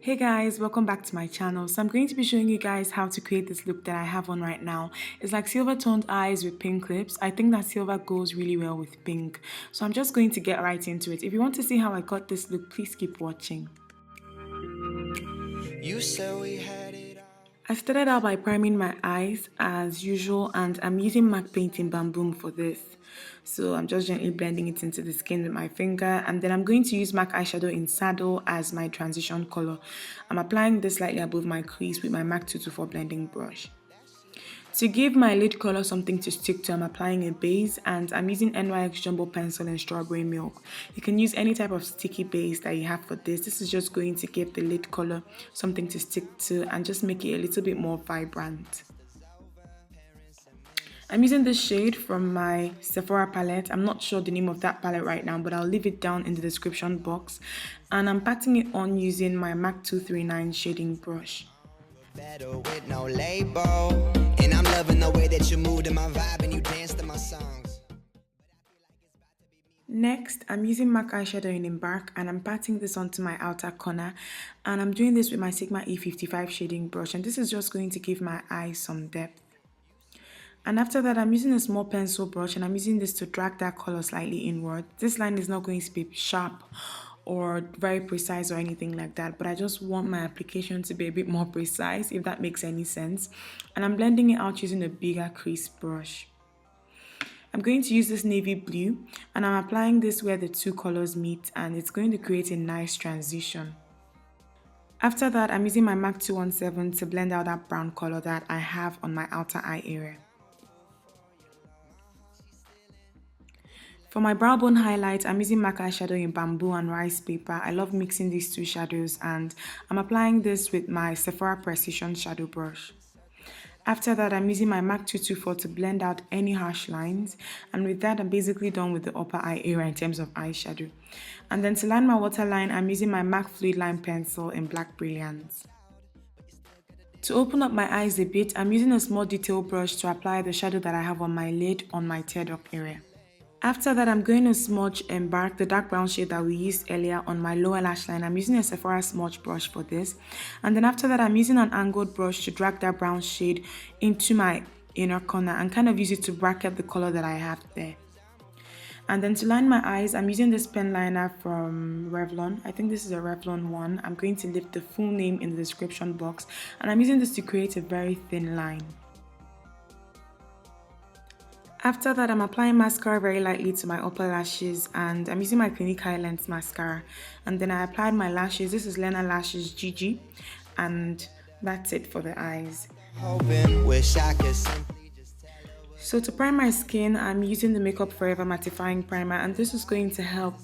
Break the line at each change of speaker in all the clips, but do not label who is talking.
Hey guys, welcome back to my channel. So I'm going to be showing you guys how to create this look that I have on right now. It's like silver toned eyes with pink lips. I think that silver goes really well with pink. So I'm just going to get right into it. If you want to see how I got this look, please keep watching. You said we had it all. I started out by priming my eyes as usual, and I'm using MAC paint in Bamboo for this. So I'm just gently blending it into the skin with my finger, and then I'm going to use MAC eyeshadow in Saddle as my transition color. I'm applying this slightly above my crease with my MAC 224 blending brush. To give my lid color something to stick to, I'm applying a base, and I'm using NYX Jumbo Pencil in Strawberry Milk. You can use any type of sticky base that you have for this. This is just going to give the lid color something to stick to and just make it a little bit more vibrant. I'm using this shade from my Sephora palette. I'm not sure the name of that palette right now, but I'll leave it down in the description box. And I'm patting it on using my MAC 239 shading brush. Better with no label. And I'm loving the way that you move to my vibe and you dance to my songs. Next, I'm using MAC eyeshadow in Embark, and I'm patting this onto my outer corner, and I'm doing this with my Sigma E55 shading brush, and this is just going to give my eyes some depth. And after that, I'm using a small pencil brush, and I'm using this to drag that color slightly inward. This line is not going to be sharp or very precise or anything like that, but I just want my application to be a bit more precise, if that makes any sense. And I'm blending it out using a bigger crease brush. I'm going to use this navy blue, and I'm applying this where the two colors meet, and it's going to create a nice transition. After that, I'm using my MAC 217 to blend out that brown color that I have on my outer eye area. For my brow bone highlight, I'm using MAC eyeshadow in Bamboo and Rice Paper. I love mixing these two shadows, and I'm applying this with my Sephora Precision shadow brush. After that, I'm using my MAC 224 to blend out any harsh lines, and with that, I'm basically done with the upper eye area in terms of eyeshadow. And then to line my waterline, I'm using my MAC Fluid Line Pencil in Black Brilliance. To open up my eyes a bit, I'm using a small detail brush to apply the shadow that I have on my lid on my teared up area. After that, I'm going to smudge Embark, the dark brown shade that we used earlier, on my lower lash line. I'm using a Sephora smudge brush for this. And then after that, I'm using an angled brush to drag that brown shade into my inner corner and kind of use it to bracket the color that I have there. And then to line my eyes, I'm using this pen liner from Revlon. I think this is a Revlon one. I'm going to leave the full name in the description box. And I'm using this to create a very thin line. After that, I'm applying mascara very lightly to my upper lashes, and I'm using my Clinique High Length mascara. And then I applied my lashes. This is Lena Lashes GG, and that's it for the eyes. So to prime my skin, I'm using the Makeup Forever Mattifying Primer, and this is going to help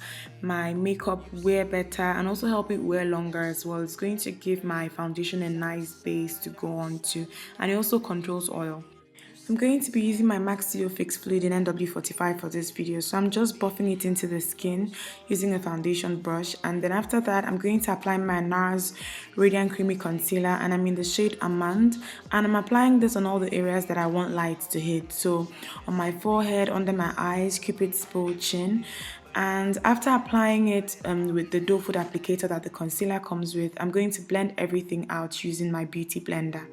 my makeup wear better and also help it wear longer as well. It's going to give my foundation a nice base to go on to, and it also controls oil. I'm going to be using my MAC Studio Fix Fluid in NW45 for this video, so I'm just buffing it into the skin using a foundation brush. And then after that, I'm going to apply my NARS Radiant Creamy Concealer, and I'm in the shade Amand, and I'm applying this on all the areas that I want light to hit. So on my forehead, under my eyes, Cupid's bow, chin. And after applying it with the doe food applicator that the concealer comes with, I'm going to blend everything out using my beauty blender.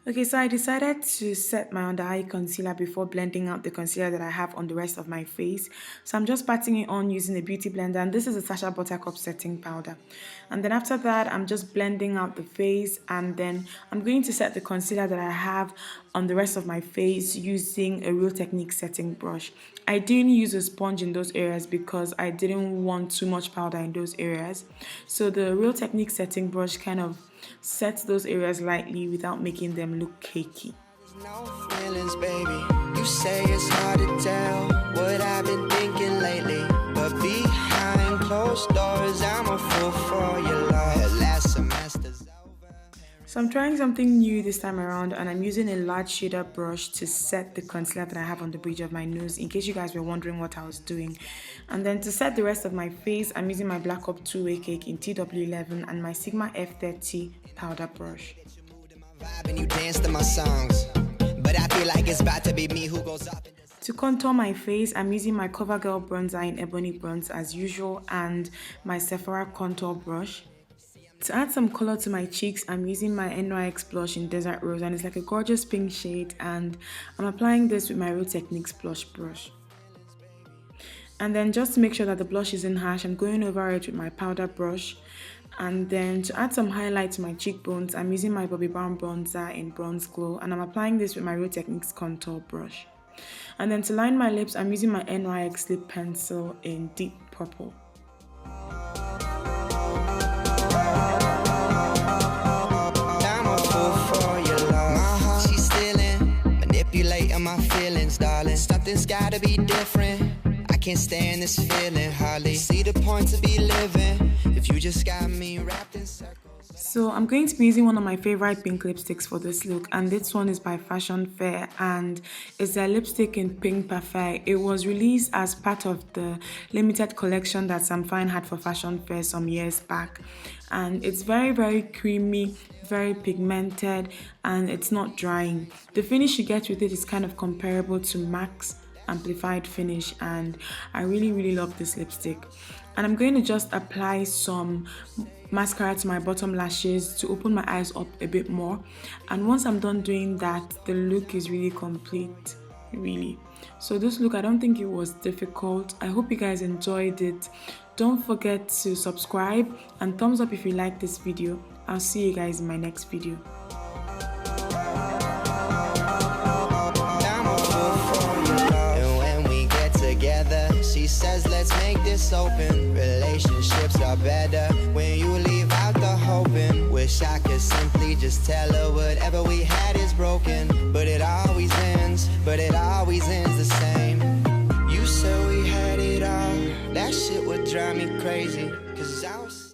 Okay, so I decided to set my under eye concealer before blending out the concealer that I have on the rest of my face. So I'm just patting it on using a beauty blender, and this is a Sacha Buttercup setting powder. And then after that, I'm just blending out the face, and then I'm going to set the concealer that I have on the rest of my face using a Real Technique setting brush. I didn't use a sponge in those areas because I didn't want too much powder in those areas. So the Real Technique setting brush kind of sets those areas lightly without making them look cakey. No feelings, baby. You say it's hard to tell what I've been thinking lately, but behind closed doors, I'm a fool for your love. Last semester's over. So I'm trying something new this time around, and I'm using a large shader brush to set the concealer that I have on the bridge of my nose, in case you guys were wondering what I was doing. And then to set the rest of my face, I'm using my Black Up 2-Way Cake in TW11 and my Sigma F30 powder brush. To contour my face, I'm using my CoverGirl bronzer in Ebony Bronze as usual and my Sephora contour brush. To add some color to my cheeks, I'm using my NYX blush in Desert Rose, and it's like a gorgeous pink shade, and I'm applying this with my Real Techniques blush brush. And then just to make sure that the blush isn't harsh, I'm going over it with my powder brush. And then to add some highlight to my cheekbones, I'm using my Bobbi Brown bronzer in Bronze Glow, and I'm applying this with my Real Techniques contour brush. And then to line my lips, I'm using my NYX lip pencil in Deep Purple.
My feelings, darling, something's gotta be different. I can't stand this feeling, hardly see the point to be living if you just got me wrapped in circles.
So I'm going to be using one of my favorite pink lipsticks for this look, and this one is by Fashion Fair, and it's a lipstick in Pink Parfait. It was released as part of the limited collection that Sam Fine had for Fashion Fair some years back, and it's very creamy, very pigmented, and it's not drying. The finish you get with it is kind of comparable to MAC's amplified finish, and I really love this lipstick. And I'm going to just apply some mascara to my bottom lashes to open my eyes up a bit more, and once I'm done doing that, the look is really complete, really. So this look, I don't think it was difficult. I hope you guys enjoyed it. Don't forget to subscribe and thumbs up if you like this video. I'll see you guys in my next video.
She says let's make this open. Relationships are better when you leave out the hoping. Wish I could simply just tell her whatever we had is broken, but it always ends the same. You said we had it all, that shit would drive me crazy, 'cause I was